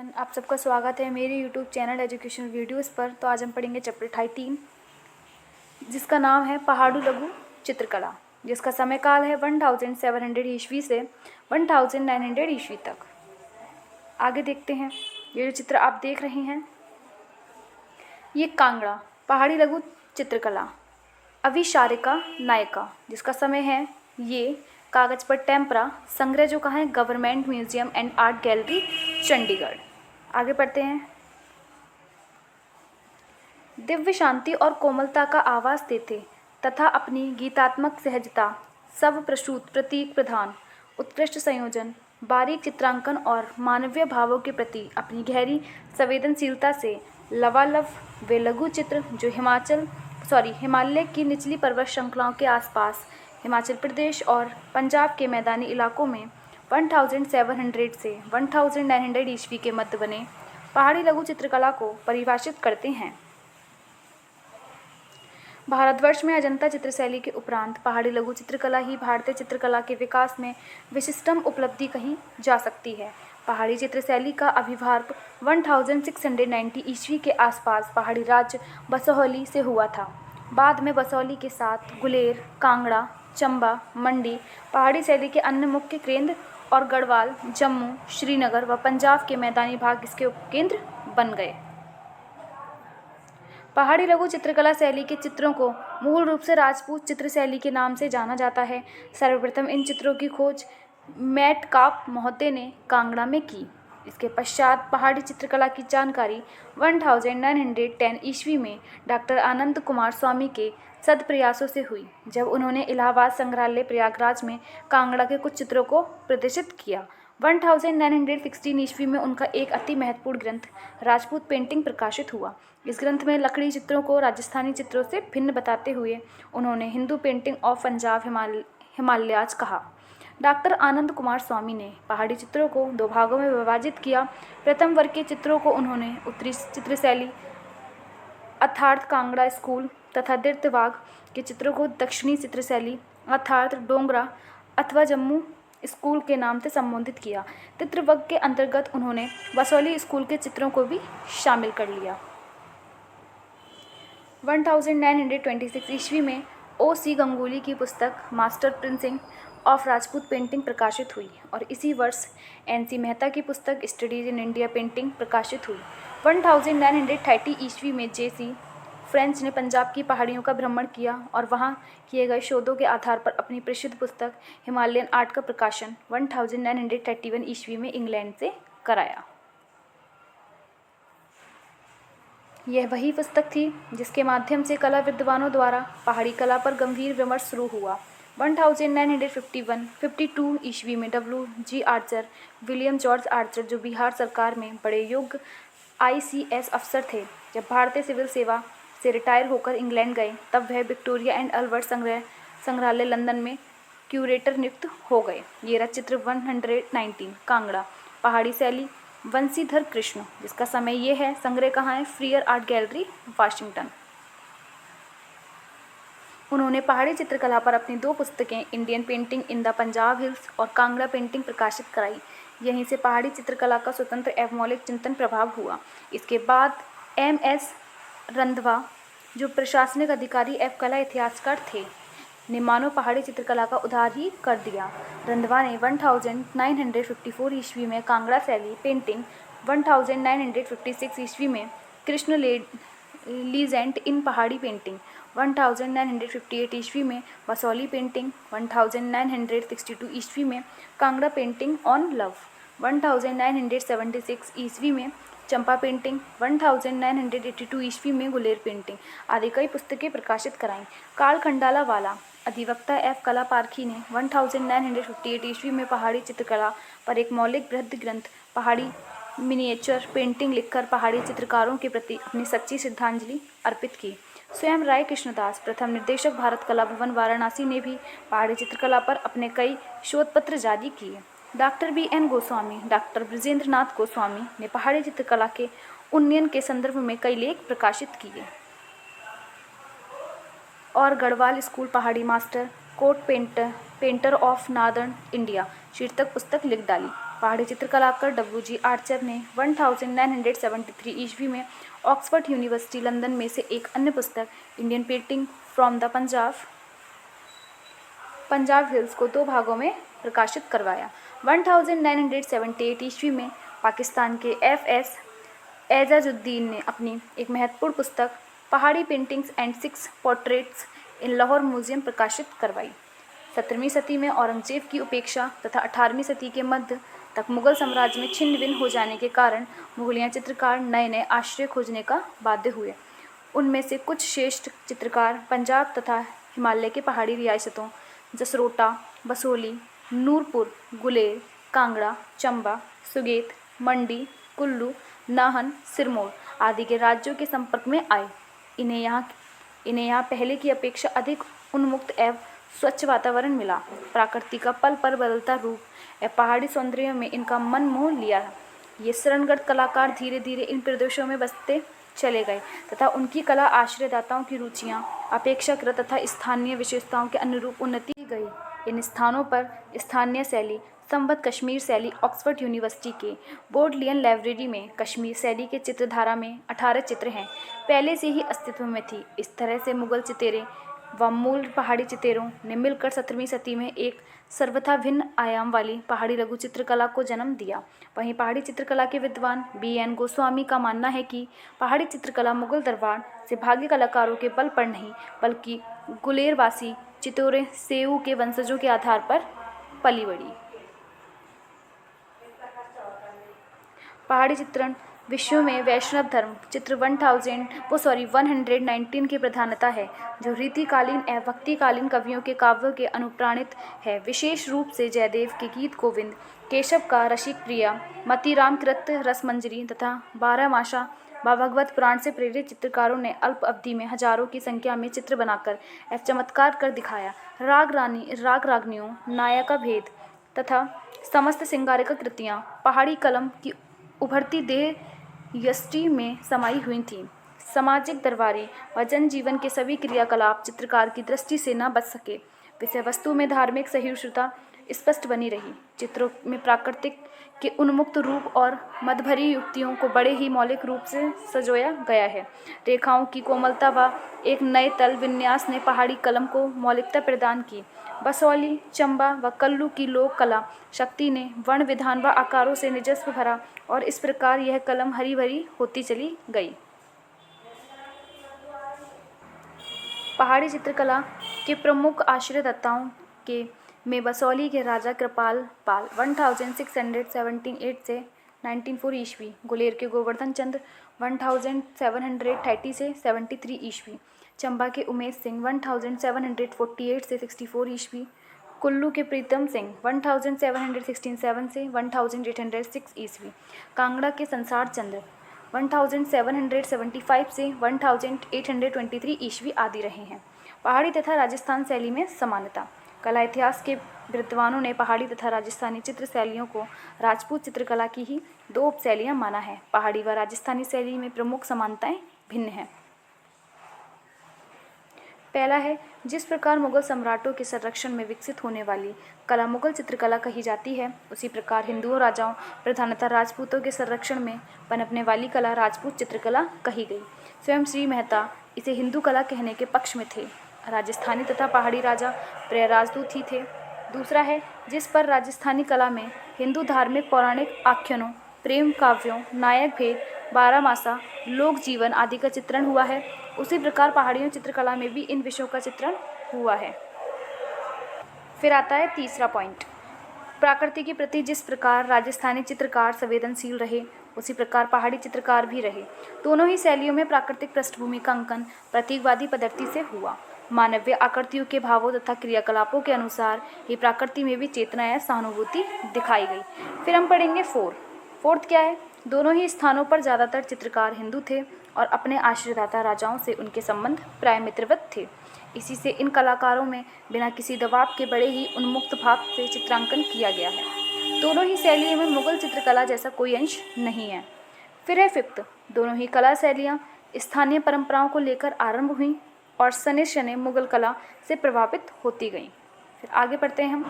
Everyone, आप सबका स्वागत है मेरे यूट्यूब चैनल एजुकेशनल वीडियोस पर। तो आज हम पढ़ेंगे चैप्टर 13 जिसका नाम है पहाड़ू लघु चित्रकला, जिसका समय काल है 1700 ईस्वी से 1900 ईस्वी तक। आगे देखते हैं। ये जो चित्र आप देख रहे हैं ये कांगड़ा पहाड़ी लघु चित्रकला अविशारिका नायका, जिसका समय है ये कागज पर टेम्परा, संग्रह जो कहाँ है government museum and art gallery Chandigarh. आगे पढ़ते हैं। दिव्य शांति और कोमलता का आवाज देते तथा अपनी गीतात्मक सहजता, सब प्रसूत प्रतीक प्रधान, उत्कृष्ट संयोजन, बारीक चित्रांकन और मानवीय भावों के प्रति अपनी गहरी संवेदनशीलता से लबालब वे लघु चित्र जो हिमालय की निचली पर्वत श्रृंखलाओं के आसपास हिमाचल प्रदेश और पंजाब के मैदानी इलाकों में 1700 से 1900 ईस्वी के मध्य बने पहाड़ी लघु चित्रकला को परिभाषित करते हैं। भारतवर्ष में अजंता चित्रशैली के उपरांत पहाड़ी लघु चित्रकला ही भारतीय चित्रकला के विकास में विशिष्टतम उपलब्धि कही जा सकती है। पहाड़ी चित्रशैली का आविर्भाव 1690 ईस्वी के आसपास पहाड़ी राज्य बसोहली से हुआ था। बाद में बसोहली के साथ गुलेर, कांगड़ा, चंबा, मंडी पहाड़ी शैली के अन्य मुख्य केंद्र और गढ़वाल, जम्मू, श्रीनगर व पंजाब के मैदानी भाग इसके उपकेंद्र बन गए। पहाड़ी लघु चित्रकला शैली के चित्रों को मूल रूप से राजपूत चित्रशैली के नाम से जाना जाता है। सर्वप्रथम इन चित्रों की खोज मेटकाप महोदय ने कांगड़ा में की। इसके पश्चात पहाड़ी चित्रकला की जानकारी 1910 ईस्वी में डॉक्टर आनंद कुमार स्वामी के सद प्रयासों से हुई, जब उन्होंने इलाहाबाद संग्रहालय प्रयागराज में कांगड़ा के कुछ चित्रों को प्रदर्शित किया। 1916 ईस्वी में उनका एक अति महत्वपूर्ण ग्रंथ राजपूत पेंटिंग प्रकाशित हुआ। इस ग्रंथ में लकड़ी चित्रों को राजस्थानी चित्रों से भिन्न बताते हुए उन्होंने हिंदू पेंटिंग ऑफ पंजाब हिमालयाज कहा। डॉक्टर आनंद कुमार स्वामी ने पहाड़ी चित्रों को दो भागों में विभाजित किया। प्रथम वर्ग के चित्रों को उन्होंने उत्तरी चित्रशैली अर्थात कांगड़ा स्कूल तथा द्वितीय भाग के चित्रों को दक्षिणी चित्रशैली अर्थात डोंगरा अथवा जम्मू स्कूल के नाम से संबोधित किया। तृतीय वर्ग के अंतर्गत उन्होंने बसोली स्कूल के चित्रों को भी शामिल कर लिया। 1926 ईस्वी में O.C. गंगुली की पुस्तक मास्टर प्रिंसिंग ऑफ राजपूत पेंटिंग प्रकाशित हुई और इसी वर्ष N.C. मेहता की पुस्तक स्टडीज इन इंडिया पेंटिंग प्रकाशित हुई। 1930 ईस्वी में J.C. फ्रेंच ने पंजाब की पहाड़ियों का भ्रमण किया और वहां किए गए शोधों के आधार पर अपनी प्रसिद्ध पुस्तक हिमालयन आर्ट का प्रकाशन 1931 ईस्वी में इंग्लैंड से कराया। यह वही पुस्तक थी जिसके माध्यम से कला विद्वानों द्वारा पहाड़ी कला पर गंभीर विमर्श शुरू हुआ। 1952 ईस्वी में W.G. Archer, William George Archer, जो बिहार सरकार में बड़े योग्य ICS अफसर थे, जब भारतीय सिविल सेवा से रिटायर होकर इंग्लैंड गए, तब वह विक्टोरिया एंड अल्बर्ट संग्रहालय लंदन में क्यूरेटर नियुक्त हो गए। ये रहा चित्र 119 कांगड़ा पहाड़ी शैली वंशीधर कृष्ण, जिसका समय ये है। संग्रह कहाँ है? Freer art gallery Washington. उन्होंने पहाड़ी चित्रकला पर अपनी दो पुस्तकें Indian painting in the Punjab hills और कांगड़ा पेंटिंग प्रकाशित कराई। यहीं से पहाड़ी चित्रकला का स्वतंत्र एवं मौलिक चिंतन प्रभाव हुआ। इसके बाद MS रंधवा, जो प्रशासनिक अधिकारी एवं कला इतिहासकार थे, ने मानो पहाड़ी चित्रकला का उद्धार ही कर दिया। रंधवा ने 1954 ईस्वी में कांगड़ा शैली पेंटिंग, 1956 ईस्वी में कृष्ण लीजेंट इन पहाड़ी पेंटिंग, 1958 ईस्वी में बसोली पेंटिंग, 1962 ईस्वी में कांगड़ा पेंटिंग ऑन लव, 1976 ईस्वी में चंपा पेंटिंग, 1982 ईस्वी में गुलेर पेंटिंग आदि कई पुस्तकें प्रकाशित कराईं। काल खंडाला वाला अधिवक्ता एवं कला पारखी ने 1958 ईस्वी में पहाड़ी चित्रकला पर एक मौलिक बृहद ग्रंथ पहाड़ी मिनिएचर पेंटिंग लिखकर पहाड़ी चित्रकारों के प्रति अपनी सच्ची श्रद्धांजलि अर्पित की। स्वयं राय कृष्णदास, प्रथम निर्देशक भारत कला भवन वाराणसी, ने भी पहाड़ी चित्रकला पर अपने कई शोध पत्र जारी किए। Doctor BN Goswami, doctor Brajendra Nath Goswami ने पहाड़ी चित्रकला के उन्नयन के संदर्भ में कई लेख प्रकाशित किए और Garhwal school Pahari master court painter of northern India शीर्षक पुस्तक लिख डाली। पहाड़ी चित्रकलाकार W.G. आर्चर ने 1973 ईस्वी में ऑक्सफोर्ड यूनिवर्सिटी लंदन में से एक अन्य पुस्तक Indian painting from the Punjab hills को 2 भागों में प्रकाशित करवाया। 1978 ईस्वी में पाकिस्तान के F.S. एजाजुद्दीन ने अपनी एक महत्वपूर्ण पुस्तक पहाड़ी paintings and 6 portraits in Lahore museum प्रकाशित करवाई। 17वीं सदी में औरंगजेब की उपेक्षा तथा 18वीं सदी के मध्य तक मुगल साम्राज्य में छिन्न भिन्न हो जाने के कारण मुगलिया चित्रकार नए नए आश्रय खोजने का बाध्य हुए। उनमें से कुछ श्रेष्ठ चित्रकार पंजाब तथा हिमालय के पहाड़ी रियासतों जसरोटा, बसोली, नूरपुर, गुलेर, कांगड़ा, चंबा, सुगेत, मंडी, कुल्लू, नाहन, सिरमौर आदि के राज्यों के संपर्क में आए। इन्हें यहाँ पहले की अपेक्षा अधिक उन्मुक्त एवं स्वच्छ वातावरण मिला। प्रकृति का पल पर बदलता रूप एवं पहाड़ी सौंदर्य में इनका मन मोह लिया। ये शरणगढ़ कलाकार धीरे धीरे इन प्रदेशों में बसते चले गए तथा उनकी कला आश्रयदाताओं की रुचियाँ अपेक्षाकृत तथा स्थानीय विशेषताओं के अनुरूप उन्नति की गई। इन स्थानों पर स्थानीय शैली संबद्ध कश्मीर शैली ऑक्सफोर्ड यूनिवर्सिटी के बोडलियन लाइब्रेरी में कश्मीर शैली के चित्रधारा में 18 चित्र हैं पहले से ही अस्तित्व में थी। इस तरह से मुगल चितेरे व मूल पहाड़ी चितेरों ने मिलकर 17वीं सदी में एक सर्वथा भिन्न आयाम वाली पहाड़ी लघु चित्रकला को जन्म दिया। वहीं पहाड़ी चित्रकला के विद्वान B.N. गोस्वामी का मानना है कि पहाड़ी चित्रकला मुगल दरबार से भाग्य कलाकारों के बल पर नहीं बल्कि गुलेरवासी चितौरे सेऊ के वंशजों के आधार पर पली बढ़ी। पहाड़ी चित्रण विश्व में वैष्णव धर्म चित्र 119 की प्रधानता है, जो रीतिकालीन एवं भक्तिकालीन कवियों के काव्यों के अनुप्राणित है। विशेष रूप से जयदेव के गीत गोविंद, केशव का रसिक प्रिया, मतीराम कृत रसमंजरी तथा बारहमासा व भगवत पुराण से प्रेरित चित्रकारों ने अल्प अवधि में हजारों की संख्या में चित्र बनाकर एवं चमत्कार कर दिखाया। राग रागनियों, नायका भेद तथा समस्त श्रृंगारिक कृतियाँ पहाड़ी कलम की उभरती देह यष्टि में समाई हुई थीं। सामाजिक दरबारी व जनजीवन के सभी क्रियाकलाप चित्रकार की दृष्टि से न बच सके। विषय वस्तु में धार्मिक सहिष्णुता स्पष्ट बनी रही। चित्रों में प्राकृतिक के उन्मुक्त रूप और मदभरी युक्तियों को बड़े ही मौलिक रूप से सजोया गया है। रेखाओं की कोमलता व एक नए तल विन्यास ने पहाड़ी कलम को मौलिकता प्रदान की। बसौली, चंबा व कल्लू की लोक कला शक्ति ने वर्ण विधान व आकारों से निजस्व भरा और इस प्रकार यह कलम हरी भरी होती चली गई। पहाड़ी चित्रकला के प्रमुख आश्रयदाताओं के में बसौली के राजा कृपाल पाल 1678 से 1904 ईस्वी, गुलेर के गोवर्धन चंद्र 1730 से 73 ईस्वी, चंबा के उमेश सिंह 1748 से 64 ईस्वी, कुल्लू के प्रीतम सिंह 1767 से 1806 ईस्वी, कांगड़ा के संसार चंद्र 1775 से 1823 ईस्वी आदि रहे हैं। पहाड़ी तथा राजस्थान शैली में समानता। कला इतिहास के विद्वानों ने पहाड़ी तथा राजस्थानी चित्र शैलियों को राजपूत चित्रकला की ही 2 उपशैलियाँ माना है। पहाड़ी व राजस्थानी शैली में प्रमुख समानताएं भिन्न हैं। पहला है, जिस प्रकार मुगल सम्राटों के संरक्षण में विकसित होने वाली कला मुगल चित्रकला कही जाती है, उसी प्रकार हिंदुओं राजाओं प्रधानतः राजपूतों के संरक्षण में पनपने वाली कला राजपूत चित्रकला कही गई। स्वयं श्री मेहता इसे हिंदू कला कहने के पक्ष में थे। राजस्थानी तथा पहाड़ी राजा प्रिय राजदूत ही थे। दूसरा है, जिस पर राजस्थानी कला में हिंदू धार्मिक पौराणिक आख्यानों, प्रेम काव्यों, नायक भेद, बारहमासा, लोक जीवन आदि का चित्रण हुआ है, उसी प्रकार पहाड़ियों चित्रकला में भी इन विषयों का चित्रण हुआ है। फिर आता है तीसरा पॉइंट, प्रकृति के प्रति जिस प्रकार राजस्थानी चित्रकार संवेदनशील रहे, उसी प्रकार पहाड़ी चित्रकार भी रहे। दोनों ही शैलियों में प्राकृतिक पृष्ठभूमि का अंकन प्रतीकवादी पद्धति से हुआ। मानवीय आकृतियों के भावों तथा क्रियाकलापों के अनुसार ही प्रकृति में भी चेतना या सहानुभूति दिखाई गई। फिर हम पढ़ेंगे फोर्थ क्या है, दोनों ही स्थानों पर ज़्यादातर चित्रकार हिंदू थे और अपने आश्रयदाता राजाओं से उनके संबंध प्राय मित्रवत थे। इसी से इन कलाकारों में बिना किसी दबाव के बड़े ही उन्मुक्त भाव से चित्रांकन किया गया है। दोनों ही शैलियों में मुगल चित्रकला जैसा कोई अंश नहीं है। फिर है फिफ्थ, दोनों ही कला शैलियाँ स्थानीय परंपराओं को लेकर आरंभ हुई और सने शने मुगल कला से प्रभावित होती गईं। फिर आगे पढ़ते हैं हम,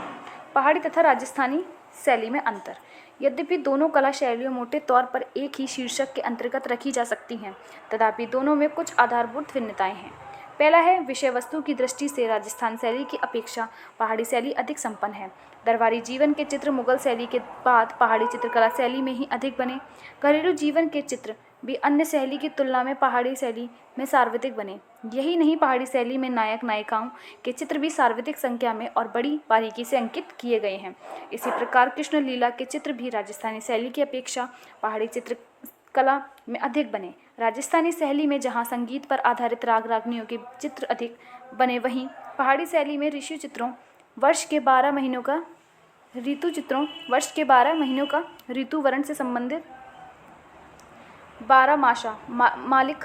पहाड़ी तथा राजस्थानी शैली में अंतर। यद्यपि दोनों कला शैलियाँ मोटे तौर पर एक ही शीर्षक के अंतर्गत रखी जा सकती हैं, तथापि दोनों में कुछ आधारभूत भिन्नताएं हैं। पहला है, विषय वस्तु की दृष्टि से राजस्थान शैली की अपेक्षा पहाड़ी शैली अधिक संपन्न है। दरबारी जीवन के चित्र मुगल शैली के बाद पहाड़ी चित्रकला शैली में ही अधिक बने। घरेलू जीवन के चित्र भी अन्य शैली की तुलना में पहाड़ी शैली में सार्वत्रिक बने। यही नहीं, पहाड़ी शैली में नायक नायिकाओं के चित्र भी सार्वत्रिक संख्या में और बड़ी बारीकी से अंकित किए गए हैं। इसी प्रकार कृष्ण लीला के चित्र भी राजस्थानी शैली की अपेक्षा पहाड़ी चित्रकला में अधिक बने। राजस्थानी शैली में जहाँ संगीत पर आधारित राग रागनियों के चित्र अधिक बने, वहीं पहाड़ी शैली में ऋतु चित्रों वर्ष के 12 महीनों का ऋतु वर्ण से संबंधित 12 माशा मालिक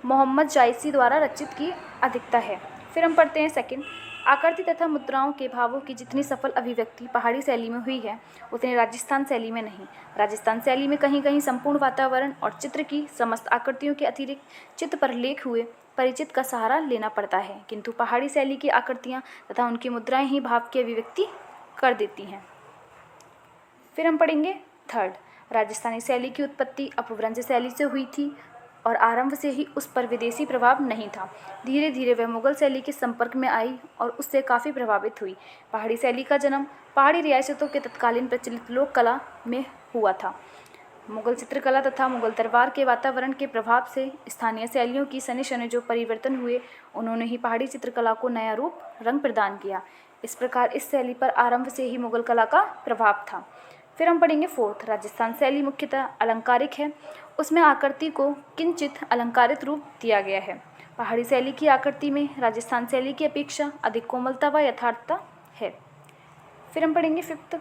मोहम्मद जायसी द्वारा रचित की अधिकता है। फिर हम पढ़ते हैं सेकंड, आकृति तथा मुद्राओं के भावों की जितनी सफल अभिव्यक्ति पहाड़ी शैली में हुई है, उतनी राजस्थान शैली में नहीं। राजस्थान शैली में कहीं कहीं संपूर्ण वातावरण और चित्र की समस्त आकृतियों के अतिरिक्त चित्र पर लेख हुए परिचित का सहारा लेना पड़ता है, किंतु पहाड़ी शैली की आकृतियाँ तथा उनकी मुद्राएं ही भाव की अभिव्यक्ति कर देती हैं। फिर हम पढ़ेंगे थर्ड, राजस्थानी शैली की उत्पत्ति अपभ्रंश शैली से हुई थी और आरंभ से ही उस पर विदेशी प्रभाव नहीं था। धीरे धीरे वह मुगल शैली के संपर्क में आई और उससे काफ़ी प्रभावित हुई। पहाड़ी शैली का जन्म पहाड़ी रियासतों के तत्कालीन प्रचलित लोक कला में हुआ था। मुगल चित्रकला तथा मुगल दरबार के वातावरण के प्रभाव से स्थानीय शैलियों की सने सने जो परिवर्तन हुए, उन्होंने ही पहाड़ी चित्रकला को नया रूप रंग प्रदान किया। इस प्रकार इस शैली पर आरंभ से ही मुगल कला का प्रभाव था। फिर हम पढ़ेंगे फोर्थ, राजस्थान शैली मुख्यतः अलंकारिक है। उसमें आकृति को किंचित अलंकारित रूप दिया गया है। पहाड़ी शैली की आकृति में राजस्थान शैली की अपेक्षा अधिक कोमलता व यथार्थता है। फिर हम पढ़ेंगे फिफ्थ,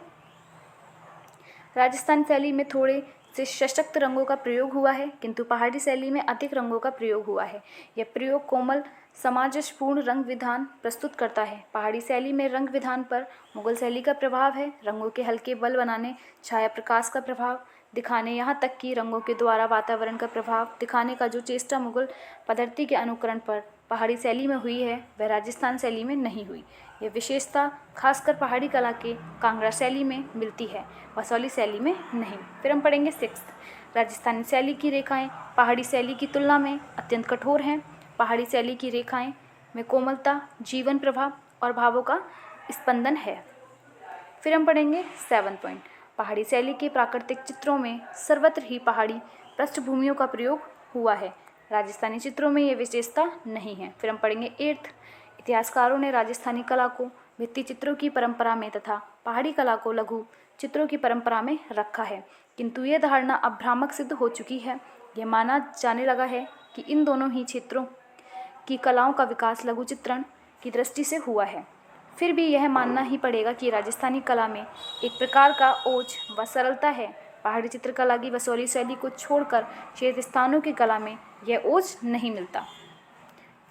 राजस्थान शैली में थोड़े से सशक्त रंगों का प्रयोग हुआ है, किंतु पहाड़ी शैली में अधिक रंगों का प्रयोग हुआ है। यह प्रयोग कोमल सामंजस्यपूर्ण रंग विधान प्रस्तुत करता है। पहाड़ी शैली में रंग विधान पर मुगल शैली का प्रभाव है। रंगों के हल्के बल बनाने, छाया प्रकाश का प्रभाव दिखाने, यहाँ तक कि रंगों के द्वारा वातावरण का प्रभाव दिखाने का जो चेष्टा मुगल पद्धति के अनुकरण पर पहाड़ी शैली में हुई है, वह राजस्थान शैली में नहीं हुई। यह विशेषता खासकर पहाड़ी कला के कांगड़ा शैली में मिलती है, वसौली शैली में नहीं। फिर हम पढ़ेंगे सिक्स्थ, राजस्थानी शैली की रेखाएं पहाड़ी शैली की तुलना में अत्यंत कठोर हैं। पहाड़ी शैली की रेखाएं में कोमलता, जीवन प्रभाव और भावों का स्पंदन है। फिर हम पढ़ेंगे 7 पॉइंट, पहाड़ी शैली के प्राकृतिक चित्रों में सर्वत्र ही पहाड़ी पृष्ठभूमियों का प्रयोग हुआ है। राजस्थानी चित्रों में ये विशेषता नहीं है। फिर हम पढ़ेंगे 8th, इतिहासकारों ने राजस्थानी कला को भित्ति चित्रों की परंपरा में तथा पहाड़ी कला को लघु चित्रों की परंपरा में रखा है, किंतु यह धारणा अब भ्रामक सिद्ध हो चुकी है। यह माना जाने लगा है कि इन दोनों ही क्षेत्रों की कलाओं का विकास लघु चित्रण की दृष्टि से हुआ है। फिर भी यह मानना ही पड़ेगा कि राजस्थानी कला में एक प्रकार का ओज व सरलता है। पहाड़ी चित्रकला की वसौली शैली को छोड़कर शेष स्थानों की कला में यह ओज नहीं मिलता।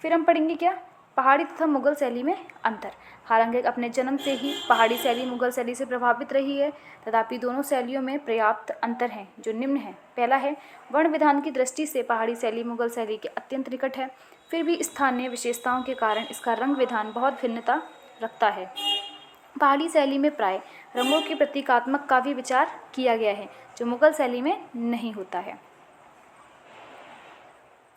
फिर हम पढ़ेंगे क्या, पहाड़ी तथा मुगल शैली में अंतर। हालांकि अपने जन्म से ही पहाड़ी शैली मुगल शैली से प्रभावित रही है, तथापि दोनों शैलियों में पर्याप्त अंतर हैं, जो निम्न है। पहला है, वर्ण विधान की दृष्टि से पहाड़ी शैली मुगल शैली के अत्यंत निकट है, फिर भी स्थानीय विशेषताओं के कारण इसका रंग विधान बहुत भिन्नता रखता है। पहाड़ी शैली में प्राय रंगों के प्रतीकात्मक का भी विचार किया गया है, जो मुगल शैली में नहीं होता है।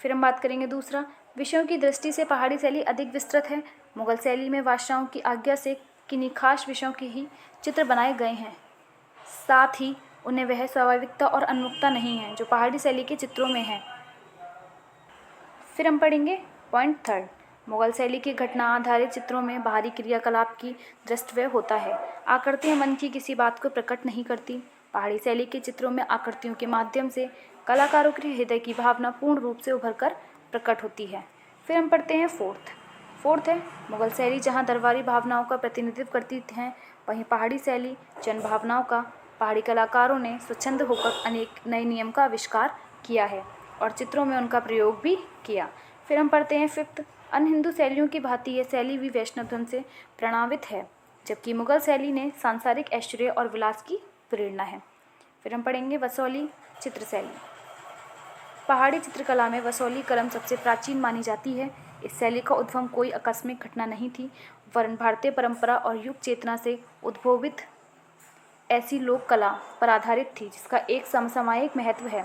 फिर हम बात करेंगे दूसरा, विषयों की दृष्टि से पहाड़ी शैली अधिक विस्तृत है। मुगल शैली में बादशाहों की आज्ञा से किन्हीं खास विषयों के ही चित्र बनाए गए हैं, साथ ही उन्हें वह स्वाभाविकता और उन्मुखता नहीं है जो पहाड़ी शैली के चित्रों में है। फिर हम पढ़ेंगे पॉइंट 3, मुगल शैली के घटना आधारित चित्रों में बाहरी क्रियाकलाप की दृष्टव्य होता है। आकृतियाँ मन की किसी बात को प्रकट नहीं करती। पहाड़ी शैली के चित्रों में आकृतियों के माध्यम से कलाकारों के हृदय की भावना पूर्ण रूप से उभर कर प्रकट होती है। फिर हम पढ़ते हैं फोर्थ है, मुगल शैली जहाँ दरबारी भावनाओं का प्रतिनिधित्व करती हैं, वहीं पहाड़ी शैली जन भावनाओं का। पहाड़ी कलाकारों ने स्वच्छंद होकर अनेक नए नियम का आविष्कार किया है और चित्रों में उनका प्रयोग भी किया। फिर हम पढ़ते हैं 5th, अन्य हिंदू शैलियों की भांति यह शैली भी वैष्णव धर्म से प्रणवित है, जबकि मुगल शैली ने सांसारिक ऐश्वर्य और विलास की प्रेरणा है। फिर हम पढ़ेंगे वसौली चित्र शैली। पहाड़ी चित्रकला में वसौली कलम सबसे प्राचीन मानी जाती है। इस शैली का उद्गम कोई आकस्मिक घटना नहीं थी, वरन भारतीय परंपरा और युग चेतना से उद्भवित ऐसी लोक कला पर आधारित थी जिसका एक समसामयिक महत्व है।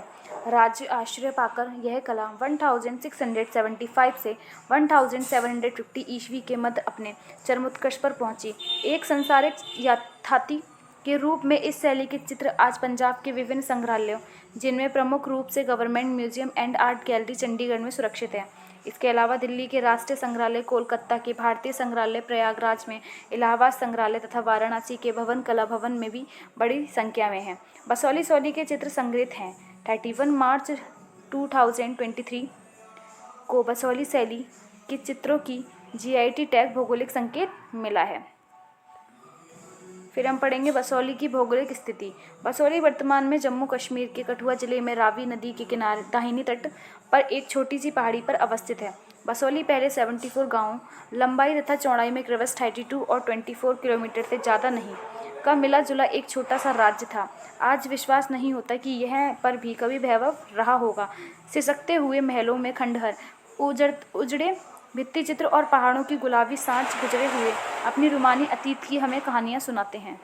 राज्य आश्रय पाकर यह कला 1675 से 1750 ईस्वी के मध्य अपने चरमोत्कर्ष पर पहुंची। एक संसारिक यथार्थी के रूप में इस शैली के चित्र आज पंजाब के विभिन्न संग्रहालयों, जिनमें प्रमुख रूप से government museum and art gallery Chandigarh में सुरक्षित है। इसके अलावा दिल्ली के राष्ट्रीय संग्रहालय, कोलकाता के भारतीय संग्रहालय, प्रयागराज में इलाहाबाद संग्रहालय तथा वाराणसी के भवन कला भवन में भी बड़ी संख्या में हैं। बसोली शैली के चित्र संग्रहित हैं। 31 मार्च 2023 को बसोली शैली के चित्रों की GIT टैग भौगोलिक संकेत मिला है। फिर हम पढ़ेंगे बसोली की भौगोलिक स्थिति। बसोली वर्तमान में जम्मू कश्मीर के कठुआ जिले में रावी नदी के किनारे दाहिनी तट पर एक छोटी सी पहाड़ी पर अवस्थित है। बसोली पहले 74 गांवों, लंबाई तथा चौड़ाई में क्रमशः 32 और 24 किलोमीटर से ज़्यादा नहीं का मिला जुला एक छोटा सा राज्य था। आज विश्वास नहीं होता कि यह पर भी कभी वैभव रहा होगा। सिसकते हुए महलों में खंडहर, उजड़े भित्ति चित्र और पहाड़ों की गुलाबी सांझ गुजरे हुए अपनी रूमानी अतीत की हमें कहानियाँ सुनाते हैं।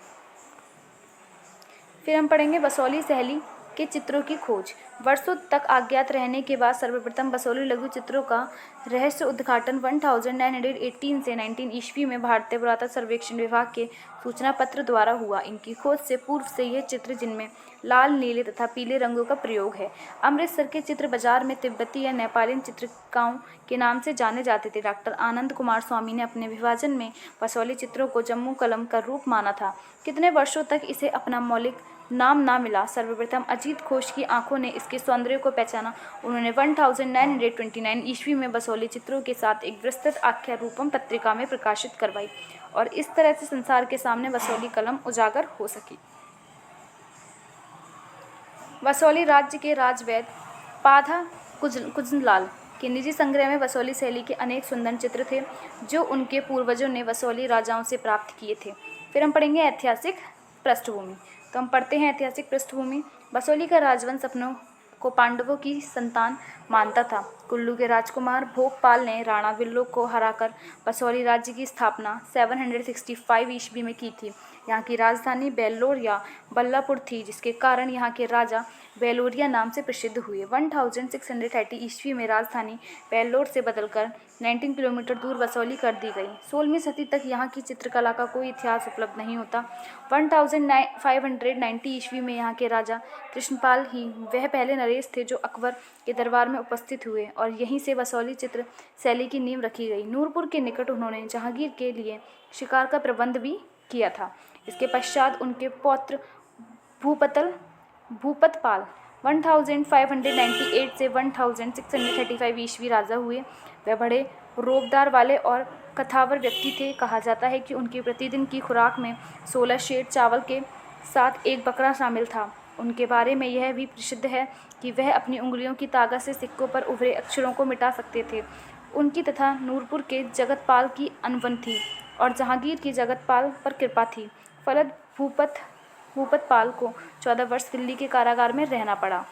फिर हम पढ़ेंगे बसोली शैली के चित्रों की खोज। वर्षों तक अज्ञात रहने के बाद सर्वप्रथम बसोली लघु चित्रों का रहस्य उद्घाटन 1918 से 19 ईस्वी में भारतीय पुरातत्व सर्वेक्षण विभाग के सूचना पत्र द्वारा हुआ। इनकी खोज से पूर्व से ये चित्र, जिनमें लाल, नीले तथा पीले रंगों का प्रयोग है, अमृतसर के चित्र बाजार में तिब्बती या नेपाली चित्रकारों के नाम से जाने जाते थे। डॉक्टर आनंद कुमार स्वामी ने अपने विभाजन में बसोली चित्रों को जम्मू कलम का रूप माना था। कितने वर्षों तक इसे अपना मौलिक नाम ना मिला। सर्वप्रथम अजीत घोष की आंखों ने इसके सौंदर्य को पहचाना। उन्होंने 1929 ईस्वी में बसोली चित्रों के साथ एक विस्तृत आख्या रूपम पत्रिका में प्रकाशित करवाई और इस तरह से संसार के सामने बसोली कलम उजागर हो सकी। बसोली राज्य के राजवैद्य पाधा कुंजलाल के निजी संग्रह में बसोली शैली के अनेक सुंदर चित्र थे जो उनके पूर्वजों ने बसोली राजाओं से प्राप्त किए थे। फिर हम पढ़ेंगे ऐतिहासिक पृष्ठभूमि। तो हम पढ़ते हैं ऐतिहासिक पृष्ठभूमि। बसोली का राजवंश अपनों को पांडवों की संतान मानता था। कुल्लू के राजकुमार भोगपाल ने राणा विल्लो को हराकर बसोली राज्य की स्थापना 765 ईस्वी में की थी। यहाँ की राजधानी बेल्लोर या बल्लापुर थी, जिसके कारण यहाँ के राजा बेलोरिया नाम से प्रसिद्ध हुए। 1630 ईस्वी में राजधानी बेल्लोर से बदलकर 19 किलोमीटर दूर बसोली कर दी गई। 16वीं सदी तक यहाँ की चित्रकला का कोई इतिहास उपलब्ध नहीं होता। 1590 ईस्वी में यहाँ के राजा कृष्णपाल ही वह पहले नरेश थे जो अकबर के दरबार में उपस्थित हुए और यहीं से बसोली चित्र शैली की नींव रखी गई। नूरपुर के निकट उन्होंने जहांगीर के लिए शिकार का प्रबंध भी किया था। इसके पश्चात उनके पौत्र भूपतपाल 1598 से 1635 ईस्वी राजा हुए। वह बड़े रोबदार वाले और कथावर व्यक्ति थे। कहा जाता है कि उनकी प्रतिदिन की खुराक में 16 सेर चावल के साथ एक बकरा शामिल था। उनके बारे में यह भी प्रसिद्ध है कि वह अपनी उंगलियों की ताकत से सिक्कों पर उभरे अक्षरों को मिटा सकते थे। उनकी तथा नूरपुर के जगतपाल की अनबन थी और जहांगीर की जगतपाल पर कृपा थी। फलत भूपतपाल को 14 वर्ष दिल्ली के कारागार में रहना पड़ा।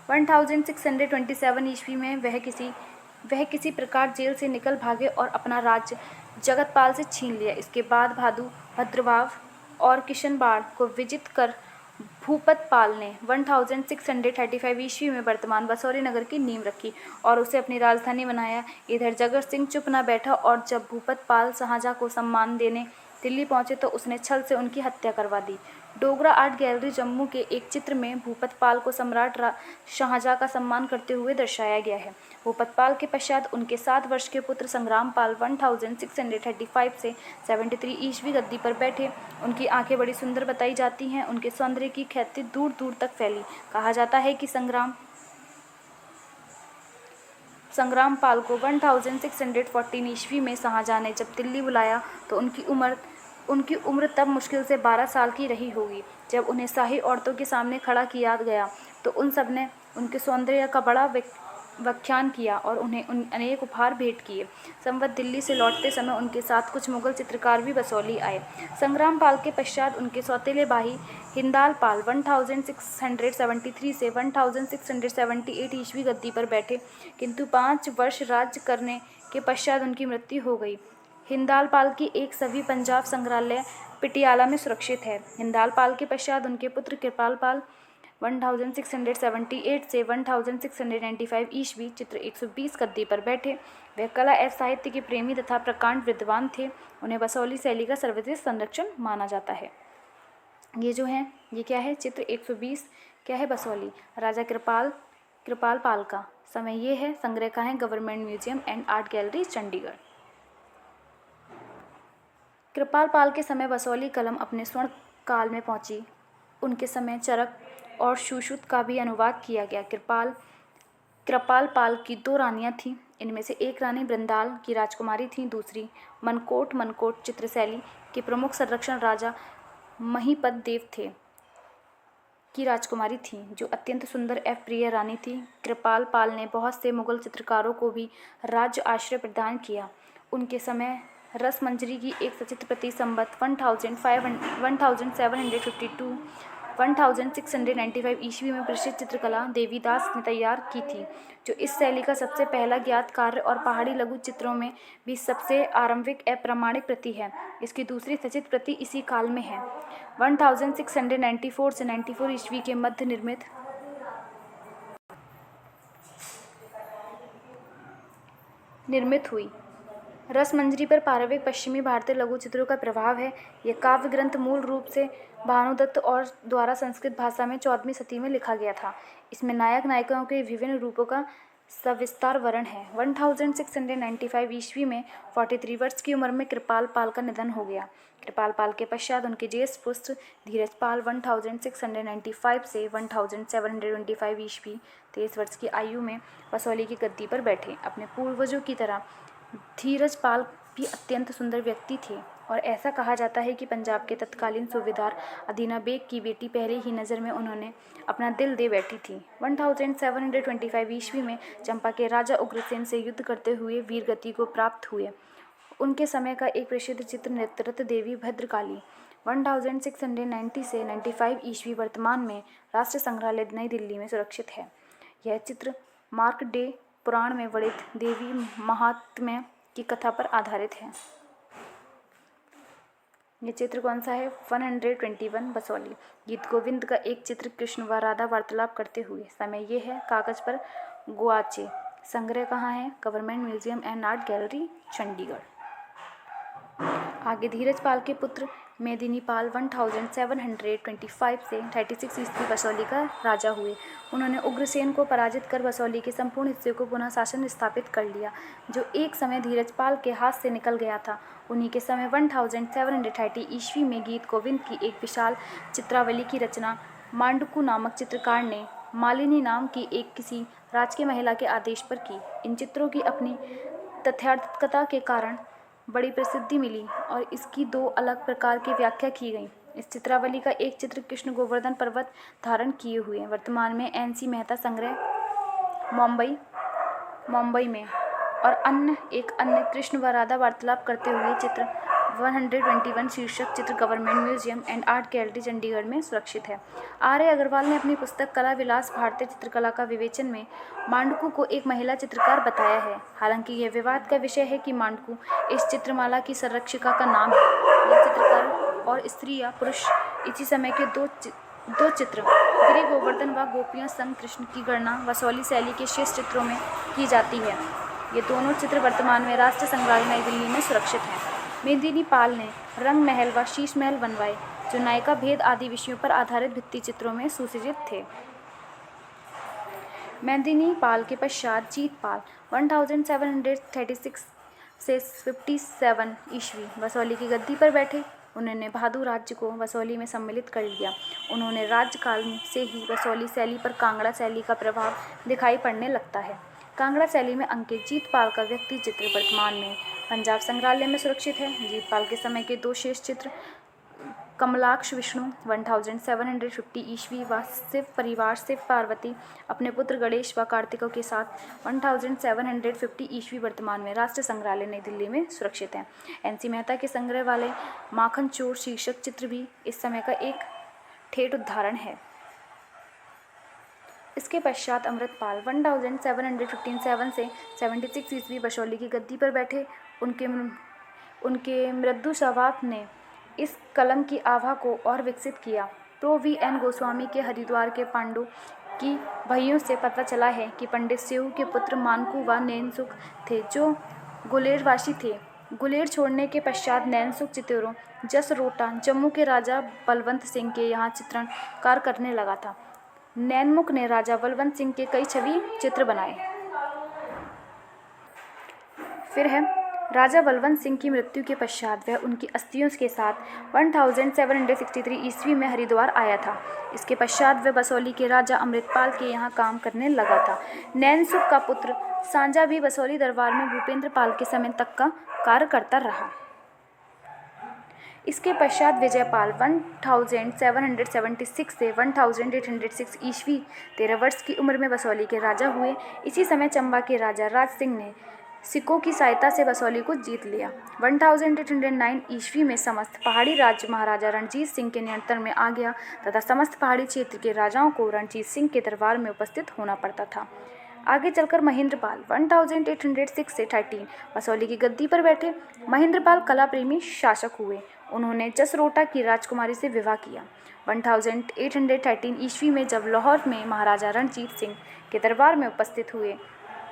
1627 ईस्वी में वह किसी प्रकार जेल से निकल भागे और अपना राज्य जगतपाल से छीन लिया। इसके बाद भद्रवाह और किशनबाड़ को विजित कर भूपतपाल ने 1635 ईस्वी में वर्तमान बसोली नगर की नींव रखी और उसे अपनी राजधानी बनाया। इधर जगत सिंह चुप न बैठा और जब भूपतपाल शाहजहाँ को सम्मान देने दिल्ली पहुंचे तो उसने छल से उनकी हत्या करवा दी। डोगरा आर्ट गैलरी जम्मू के एक चित्र में भूपतपाल को सम्राट शाहजहाँ का सम्मान करते हुए दर्शाया गया है। भूपतपाल के पश्चात उनके 7 वर्ष के पुत्र संग्रामपाल 1635 से 73 ईस्वी गद्दी पर बैठे। उनकी आंखें बड़ी सुंदर बताई जाती हैं। उनके सौंदर्य की ख्याति दूर दूर तक फैली। कहा जाता है कि संग्रामपाल को 1614 ईस्वी में शाहजहाँ ने जब दिल्ली बुलाया तो उनकी उम्र तब मुश्किल से 12 साल की रही होगी। जब उन्हें शाही औरतों के सामने खड़ा किया गया तो उन सब ने उनके सौंदर्य का बड़ा व्याख्यान किया और उन्हें अनेक उपहार भेंट किए। संवत दिल्ली से लौटते समय उनके साथ कुछ मुगल चित्रकार भी बसोली आए। संग्रामपाल के पश्चात उनके सौतेले भाई हिंदालपाल 1673 से 1678 ईस्वी गद्दी पर बैठे, किंतु 5 वर्ष राज्य करने के पश्चात उनकी मृत्यु हो गई। हिंदालपाल की एक छवि पंजाब संग्रहालय पटियाला में सुरक्षित है। हिंदाल पाल के पश्चात उनके पुत्र कृपाल पाल 1678 से 1695 ईस्वी चित्र 120 गद्दी पर बैठे। वे कला एवं साहित्य के प्रेमी तथा प्रकांड विद्वान थे। उन्हें बसोली शैली का सर्वश्रेष्ठ संरक्षण माना जाता है। ये जो है ये क्या है, चित्र 120 क्या है, बसोली राजा कृपाल पाल का। समय ये है, संग्रह का है government museum and art gallery Chandigarh. Kripal Pal के समय बसोली कलम अपने स्वर्ण काल में पहुंची। उनके समय चरक और सुश्रुत का भी अनुवाद किया गया। कृपाल पाल की 2 रानियां थीं। इनमें से एक रानी बृंदाल की राजकुमारी थी, दूसरी मनकोट चित्रशैली के प्रमुख संरक्षण राजा महीपत देव थे की राजकुमारी थी, जो अत्यंत सुंदर एवं प्रिय रानी थी। कृपाल पाल ने बहुत से मुगल चित्रकारों को भी राज्य आश्रय प्रदान किया। उनके समय रसमंजरी की एक सचित्र प्रति संवत 1695 ईस्वी में प्रसिद्ध चित्रकला देवीदास ने तैयार की थी, जो इस शैली का सबसे पहला ज्ञात कार्य और पहाड़ी लघु चित्रों में भी सबसे आरंभिक अप्रमाणिक प्रति है। इसकी दूसरी सचित्र प्रति इसी काल में है। 1694 से 94 ईस्वी के मध्य निर्मित हुई। रसमंजरी पर पारंपरिक पश्चिमी भारतीय लघु चित्रों का प्रभाव है। यह काव्य ग्रंथ मूल रूप से भानुदत्त और द्वारा संस्कृत भाषा में 14वीं शती में लिखा गया था। इसमें नायक नायिकाओं के विभिन्न रूपों का सविस्तार वर्णन है। 1695 ईस्वी में 43 वर्ष की उम्र में कृपाल पाल का निधन हो गया। कृपाल पाल के पश्चात उनके ज्येष्ठ पुत्र धीरज पाल 1695 से 1725 ईस्वी 23 वर्ष की आयु में बसोली की गद्दी पर बैठे। अपने पूर्वजों की तरह धीरज पाल भी अत्यंत सुंदर व्यक्ति थे और ऐसा कहा जाता है कि पंजाब के तत्कालीन सूबेदार अदीना बेग की बेटी पहले ही नज़र में उन्होंने अपना दिल दे बैठी थी। 1725 ईस्वी में चंपा के राजा उग्रसेन से युद्ध करते हुए वीरगति को प्राप्त हुए। उनके समय का एक प्रसिद्ध चित्र नेत्ररथ देवी भद्रकाली 1690 से 95 ईस्वी वर्तमान में राष्ट्रीय संग्रहालय नई दिल्ली में सुरक्षित है। यह चित्र मार्कंडेय पुराण में वर्णित देवी महात्म्य की कथा पर आधारित है। ये चित्र कौन सा है? 121 बसोली। गीत गोविंद का एक चित्र कृष्ण व राधा वार्तालाप करते हुए। समय ये है, कागज पर गुआचे। संग्रह कहाँ है? Government museum and art gallery Chandigarh. आगे धीरज पाल के पुत्र मेदिनी पाल 1725 से 36 ईस्वी बसोली का राजा हुए। उन्होंने उग्रसेन को पराजित कर बसोली के संपूर्ण हिस्से को पुनः शासन स्थापित कर लिया, जो एक समय धीरज पाल के हाथ से निकल गया था। उन्हीं के समय 1730 ईस्वी में गीत गोविंद की एक विशाल चित्रावली की रचना मांडुकू नामक चित्रकार ने मालिनी नाम की एक किसी राजकीय महिला के आदेश पर की। इन चित्रों की अपनी तथ्यात्मकता के कारण बड़ी प्रसिद्धि मिली और इसकी 2 अलग प्रकार की व्याख्या की गई। इस चित्रावली का एक चित्र कृष्ण गोवर्धन पर्वत धारण किए हुए वर्तमान में NC मेहता संग्रह मुंबई में और एक अन्य कृष्ण व राधा वार्तालाप करते हुए चित्र 121 शीर्षक चित्र government museum and art gallery Chandigarh में सुरक्षित है। R.A. अग्रवाल ने अपनी पुस्तक कला विलास भारतीय चित्रकला का विवेचन में मांडुकू को एक महिला चित्रकार बताया है। हालांकि यह विवाद का विषय है कि मांडुकू इस चित्रमाला की संरक्षिका का नाम है। यह चित्रकार और स्त्री या पुरुष इसी समय के दो चित्र गिरि गोवर्धन व गोपियों संग कृष्ण की गणना बसोली शैली के शेष चित्रों में की जाती है। ये दोनों चित्र वर्तमान में राष्ट्रीय संग्रहालय नई दिल्ली में सुरक्षित हैं। मेदिनी पाल ने रंग महल व शीश महल बनवाए, जो नायिका भेद आदि विषयों पर आधारित भित्ति चित्रों में सुसज्जित थे। मेदिनी पाल के पश्चात जीत पाल 1736 से 57 ईस्वी बसोली की गद्दी पर बैठे। उन्होंने भादु राज्य को बसोली में सम्मिलित कर लिया। उन्होंने राज्यकाल से ही बसोली शैली पर कांगड़ा शैली का प्रभाव दिखाई पड़ने लगता है। कांगड़ा शैली में अंकित जीत पाल का व्यक्ति चित्र वर्तमान में पंजाब संग्रहालय में सुरक्षित है। जीत पाल के समय के 2 शेष चित्र कमलाक्ष विष्णु 1750 ईस्वी व शिव परिवार शिव पार्वती अपने पुत्र गणेश व कार्तिकों के साथ 1750 ईस्वी वर्तमान में राष्ट्रीय संग्रहालय नई दिल्ली में सुरक्षित हैं। NC मेहता के संग्रह वाले माखन चोर शीर्षक चित्र भी इस समय का एक ठेठ उदाहरण है। इसके पश्चात अमृतपाल 1757 से 76 ईस्वी बसोली की गद्दी पर बैठे। उनके मृदु स्वभाव ने इस कलम की आभा को और विकसित किया। Pro VN. गोस्वामी के हरिद्वार के पांडु की वहियों से पता चला है कि पंडित सेऊ के पुत्र मानकू व नैनसुख थे, जो गुलेरवासी थे। गुलेर छोड़ने के पश्चात नैनसुख चित्तौड़, जसरोटा, जम्मू के राजा बलवंत सिंह के यहाँ चित्रण करने लगा था। नैनमुख ने राजा बलवंत सिंह के कई छवि चित्र बनाए। फिर है राजा बलवंत सिंह की मृत्यु के पश्चात वह उनकी अस्थियों के साथ 1763 ईस्वी में हरिद्वार आया था। इसके पश्चात वह बसौली के राजा अमृतपाल के यहाँ काम करने लगा था। नैनसुख का पुत्र सांजा भी बसौली दरबार में भूपेंद्र पाल के समय तक का कार्य करता रहा। इसके पश्चात विजयपाल 1776 से 1806 ईस्वी 13 वर्ष की उम्र में बसौली के राजा हुए। इसी समय चंबा के राजा राज सिंह ने सिखों की सहायता से बसौली को जीत लिया। 1809 ईस्वी में समस्त पहाड़ी राज्य महाराजा रणजीत सिंह के नियंत्रण में आ गया तथा समस्त पहाड़ी क्षेत्र के राजाओं को रणजीत सिंह के दरबार में उपस्थित होना पड़ता था। आगे चलकर महेंद्रपाल 1806 से 13 बसौली की गद्दी पर बैठे। महेंद्रपाल कला प्रेमी शासक हुए। उन्होंने जसरोटा की राजकुमारी से विवाह किया। 1813 ईस्वी में जब लाहौर में महाराजा रणजीत सिंह के दरबार में उपस्थित हुए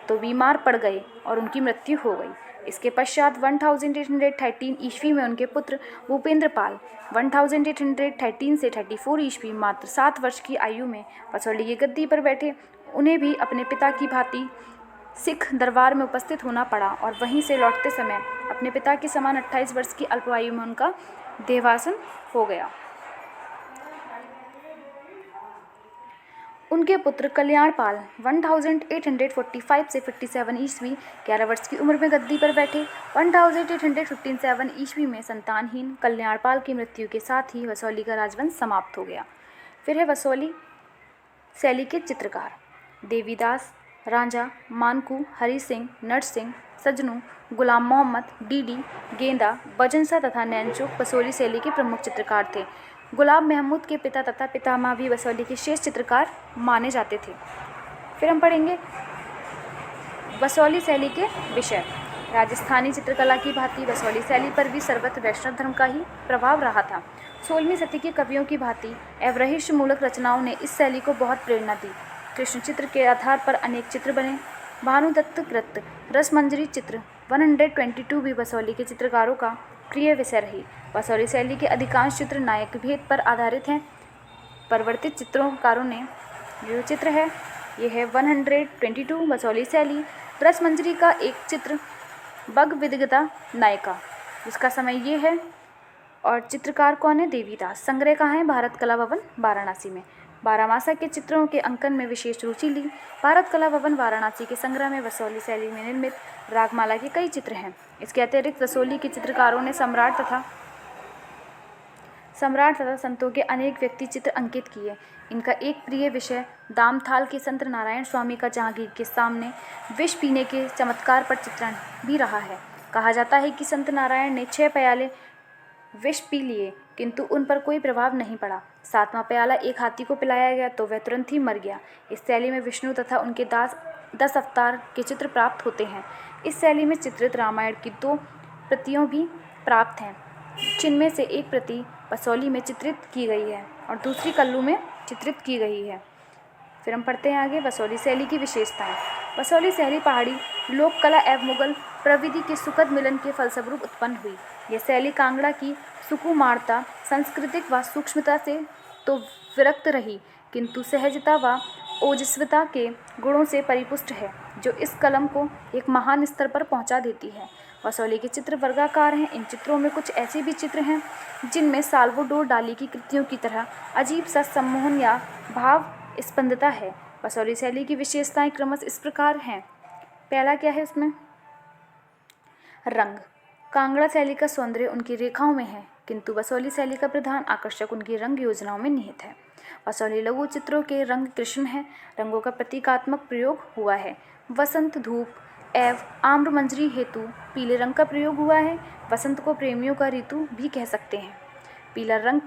तो बीमार पड़ गए और उनकी मृत्यु हो गई। इसके पश्चात 1813 ईस्वी में उनके पुत्र भूपेंद्र पाल 1813 से 34 ईस्वी मात्र 7 वर्ष की आयु में बसौली की गद्दी पर बैठे। उन्हें भी अपने पिता की भांति सिख दरबार में उपस्थित होना पड़ा और वहीं से लौटते समय अपने पिता के समान 28 वर्ष की अल्प आयु में उनका देहावसान हो गया। उनके पुत्र कल्याणपाल 1845 से 57 ईस्वी 11 वर्ष की उम्र में गद्दी पर बैठे। 1857 ईस्वी में संतानहीन कल्याणपाल की मृत्यु के साथ ही बसौली का राजवंश समाप्त हो गया। फिर है बसौली शैली के चित्रकार देवीदास, रांझा, मानकू, हरि सिंह, नरसिंह, सजनू, गुलाम मोहम्मद, डीडी, गेंदा, बजनसा तथा नैनचुक बसौली शैली के प्रमुख चित्रकार थे। गुलाम महमूद के पिता तथा पितामह भी बसौली के श्रेष्ठ चित्रकार माने जाते थे। फिर हम पढ़ेंगे बसौली शैली के विषय। राजस्थानी चित्रकला की भांति बसौली शैली पर भी सर्वत्र वैष्णव धर्म का ही प्रभाव रहा था। 16वीं सदी के कवियों की भांति अवरहिष्य मूलक रचनाओं ने इस शैली को बहुत प्रेरणा दी। कृष्ण चित्र के आधार पर अनेक चित्र बने। भानुदत्त कृत रसमंजरी चित्र 122 भी बसौली के चित्रकारों का प्रिय विषय रही। बसौली शैली के अधिकांश चित्र नायक भेद पर आधारित हैं। परिवर्तित चित्रकारों ने जो चित्र है ये है 122 बसौली शैली। रसमंजरी का एक चित्र बग विदिगता नायिका, जिसका समय ये है, और चित्रकार कौन है? देवीदास। संग्रह कहाँ है? भारत कला भवन वाराणसी में। बारामासा के चित्रों के अंकन में विशेष रुचि ली। भारत कला भवन वाराणसी के संग्रह में बसौली शैली में निर्मित रागमाला के कई चित्र हैं। इसके अतिरिक्त बसौली के चित्रकारों ने सम्राट तथा संतों के अनेक व्यक्ति चित्र अंकित किए। इनका एक प्रिय विषय दामथाल के संत नारायण स्वामी का जहांगीर के सामने विष पीने के चमत्कार पर चित्रण भी रहा है। कहा जाता है कि संत नारायण ने 6 प्याले विष पी लिए, किंतु उन पर कोई प्रभाव नहीं पड़ा। 7वां प्याला एक हाथी को पिलाया गया तो वह तुरंत ही मर गया। इस शैली में विष्णु तथा उनके 10 अवतार के चित्र प्राप्त होते हैं। इस शैली में चित्रित रामायण की 2 प्रतियां भी प्राप्त हैं, जिनमें से एक प्रति बसौली में चित्रित की गई है और दूसरी कल्लू में चित्रित की गई है। फिर हम पढ़ते हैं आगे बसौली शैली की विशेषताएं। बसौली शैली पहाड़ी लोक कला एवं मुगल प्रविधि के सुखद मिलन के फलस्वरूप उत्पन्न हुई। यह शैली कांगड़ा की सुकुमारता, सांस्कृतिक व सूक्ष्मता से तो विरक्त रही, किंतु सहजता व ओजस्विता के गुणों से परिपुष्ट है, जो इस कलम को एक महान स्तर पर पहुंचा देती है। बसौली के चित्र वर्गाकार हैं। इन चित्रों में कुछ ऐसे भी चित्र हैं जिनमें साल्वाडोर डाली की कृतियों की तरह अजीब सा सम्मोहन या भाव स्पंदता है। बसौली शैली की विशेषताएं क्रमशः इस प्रकार हैं। पहला क्या है उसमें? रंग। कांगड़ा शैली का सौंदर्य उनकी रेखाओं में है, किंतु बसौली शैली का प्रधान आकर्षक उनकी रंग योजनाओं में निहित है। बसौली लघु चित्रों के रंग कृष्ण है। रंगों का प्रतीकात्मक प्रयोग हुआ है। वसंत धूप एवं आम्र मंजरी हेतु पीले रंग का प्रयोग हुआ है। वसंत को प्रेमियों का ऋतु भी कह सकते हैं। पीला रंग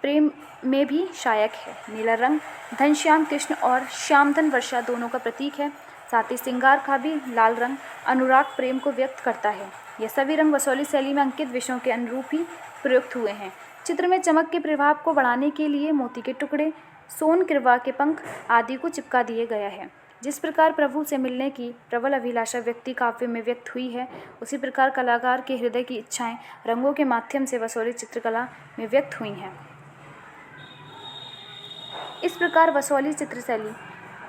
प्रेम में भी शायक है। नीला रंग घनश्याम कृष्ण और श्यामधन वर्षा दोनों का प्रतीक है। साथ ही श्रृंगार का भी लाल रंग अनुराग प्रेम को व्यक्त करता है। ये सभी रंग वसौली शैली में अंकित विषयों के अनुरूप ही प्रयुक्त हुए हैं। चित्र में चमक के प्रभाव को बढ़ाने के लिए मोती के टुकड़े, सोन किरवा के पंख आदि को चिपका दिए गया है। जिस प्रकार प्रभु से मिलने की प्रबल अभिलाषा व्यक्ति काव्य में व्यक्त हुई है, उसी प्रकार कलाकार के हृदय की इच्छाएं रंगों के माध्यम से वसौली चित्रकला में व्यक्त हुई हैं। इस प्रकार वसौली चित्रशैली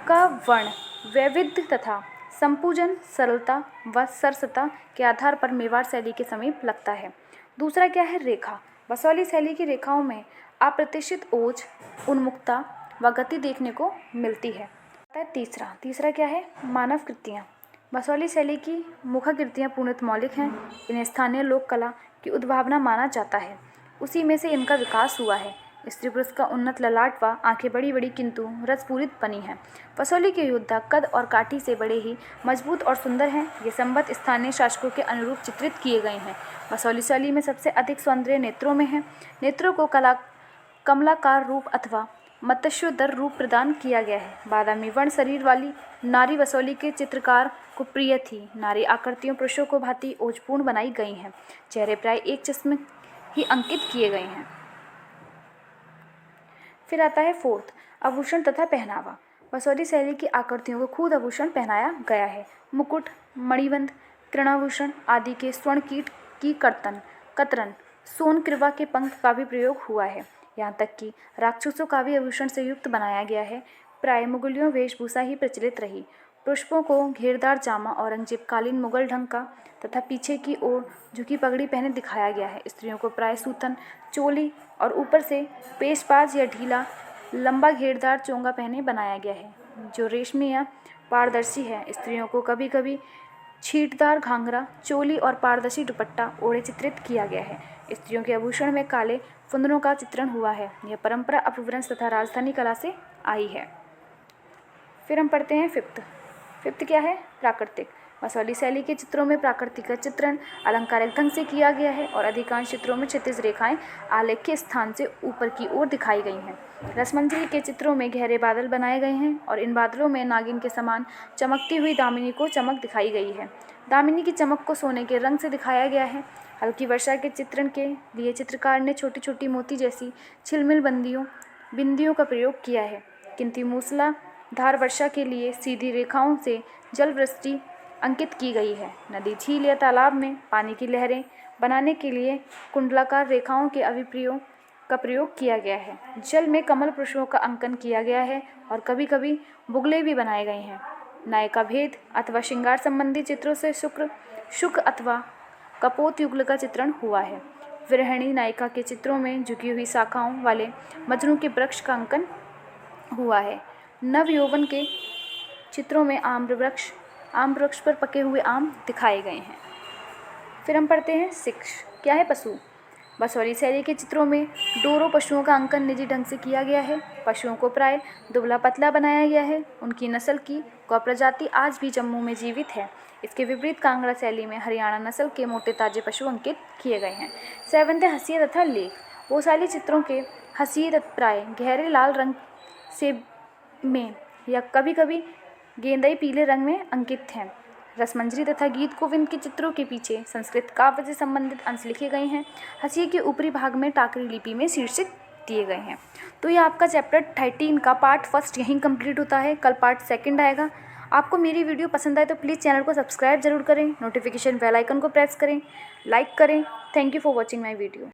का वर्ण वैविध्य तथा संपूजन, सरलता व सरसता के आधार पर मेवाड़ शैली के समीप लगता है। दूसरा क्या है? रेखा। वसौली शैली की रेखाओं में अप्रत्याशित ओज, उन्मुखता व गति देखने को मिलती है। तीसरा क्या है? मानव कृतियाँ। वसौली शैली की मुखाकृतियाँ पूर्णतः मौलिक हैं। इन्हें स्थानीय लोक कला की उद्भावना माना जाता है। उसी में से इनका विकास हुआ है। स्त्री पुरुष का उन्नत ललाट व आंखें बड़ी बड़ी किंतु रसपूरित बनी हैं। वसौली के योद्धा कद और काठी से बड़े ही मजबूत और सुंदर हैं। ये संबंध स्थानीय शासकों के अनुरूप चित्रित किए गए हैं। वसौली शैली में सबसे अधिक सौंदर्य नेत्रों में है। नेत्रों को कमलाकार रूप अथवा मत्स्योदर रूप प्रदान किया गया है। बादामी वर्ण शरीर वाली नारी वसौली के चित्रकार को प्रिय थी। नारी आकृतियों पुरुषों को भांति ओजपूर्ण बनाई गई हैं। चेहरे प्राय एक चश्मे ही अंकित किए गए हैं। फिर आता है फोर्थ, आभूषण तथा पहनावा। वसौली शैली की आकृतियों को खुद आभूषण पहनाया गया है। मुकुट, मणिबंध, किरणाभूषण आदि के स्वर्ण कीट की कतरन, सोन किरवा के पंख का भी प्रयोग हुआ है। यहाँ तक कि राक्षसों का भी आभूषण से युक्त बनाया गया है। प्राय मुगलियों वेशभूषा ही प्रचलित रही। पुष्पों को घेरदार जामा, औरंगजेबकालीन मुगल ढंग का तथा पीछे की ओर झुकी पगड़ी पहने दिखाया गया है। स्त्रियों को प्राय सूतन, चोली और ऊपर से पेशबाज या ढीला लंबा घेरदार चोंगा पहने बनाया गया है, जो रेशमी या पारदर्शी है। स्त्रियों को कभी कभी छींटदार घाघरा, चोली और पारदर्शी दुपट्टा ओढ़े चित्रित किया गया है। स्त्रियों के आभूषण में काले फुंदनों का चित्रण हुआ है। यह परंपरा अपभ्रंश तथा राजस्थानी कला से आई है। फिर हम पढ़ते हैं फिफ्थ क्या है? प्राकृतिक। वसौली शैली के चित्रों में प्राकृतिक का चित्रण अलंकारिक ढंग से किया गया है और अधिकांश चित्रों में क्षैतिज रेखाएं आलेख्य स्थान से ऊपर की ओर दिखाई गई हैं। रसमंजरी के चित्रों में गहरे बादल बनाए गए हैं और इन बादलों में नागिन के समान चमकती हुई दामिनी को चमक दिखाई गई है। दामिनी की चमक को सोने के रंग से दिखाया गया है। हल्की वर्षा के चित्रण के लिए चित्रकार ने छोटी छोटी मोती जैसी छिलमिल बिंदियों का प्रयोग किया है, किंतु मूसलाधार वर्षा के लिए सीधी रेखाओं से जल वृष्टि अंकित की गई है। नदी, झील या तालाब में पानी की लहरें बनाने के लिए कुंडलाकार रेखाओं के अभिप्रयोग का प्रयोग किया गया है। जल में कमल पुष्पों का अंकन किया गया है और कभी कभी बुगले भी बनाए गए हैं। नायिका भेद अथवा श्रृंगार संबंधी चित्रों से शुक अथवा कपोत युगल का चित्रण हुआ है। विरहिणी नायिका के चित्रों में झुकी हुई शाखाओं वाले मजनू के वृक्ष का अंकन हुआ है। नव यौवन के चित्रों में आम वृक्ष पर पके हुए आम दिखाए गए हैं। फिर हम पढ़ते हैं 6 क्या है? पशु। वसौली शैली के चित्रों में डोरो पशुओं का अंकन निजी ढंग से किया गया है। पशुओं को प्राय दुबला पतला बनाया गया है। उनकी नस्ल की गौ प्रजाति आज भी जम्मू में जीवित है। इसके विपरीत कांगड़ा शैली में हरियाणा नस्ल के मोटे ताजे पशु अंकित किए गए हैं। 7 हंसिया तथा लेख। वसौली चित्रों के हंसिये प्राय गहरे लाल रंग से में या कभी कभी गेंदाई पीले रंग में अंकित हैं। रसमंजरी तथा गीत गोविंद के चित्रों के पीछे संस्कृत काव्य से संबंधित अंश लिखे गए हैं। हंसिये के ऊपरी भाग में टाकरी लिपि में शीर्षक दिए गए हैं। तो ये आपका चैप्टर 13 का पार्ट 1 यहीं कंप्लीट होता है। कल पार्ट 2 आएगा। आपको मेरी वीडियो पसंद आए तो प्लीज़ चैनल को सब्सक्राइब जरूर करें, नोटिफिकेशन बेल आइकन को प्रेस करें, लाइक करें। Thank you for watching my video.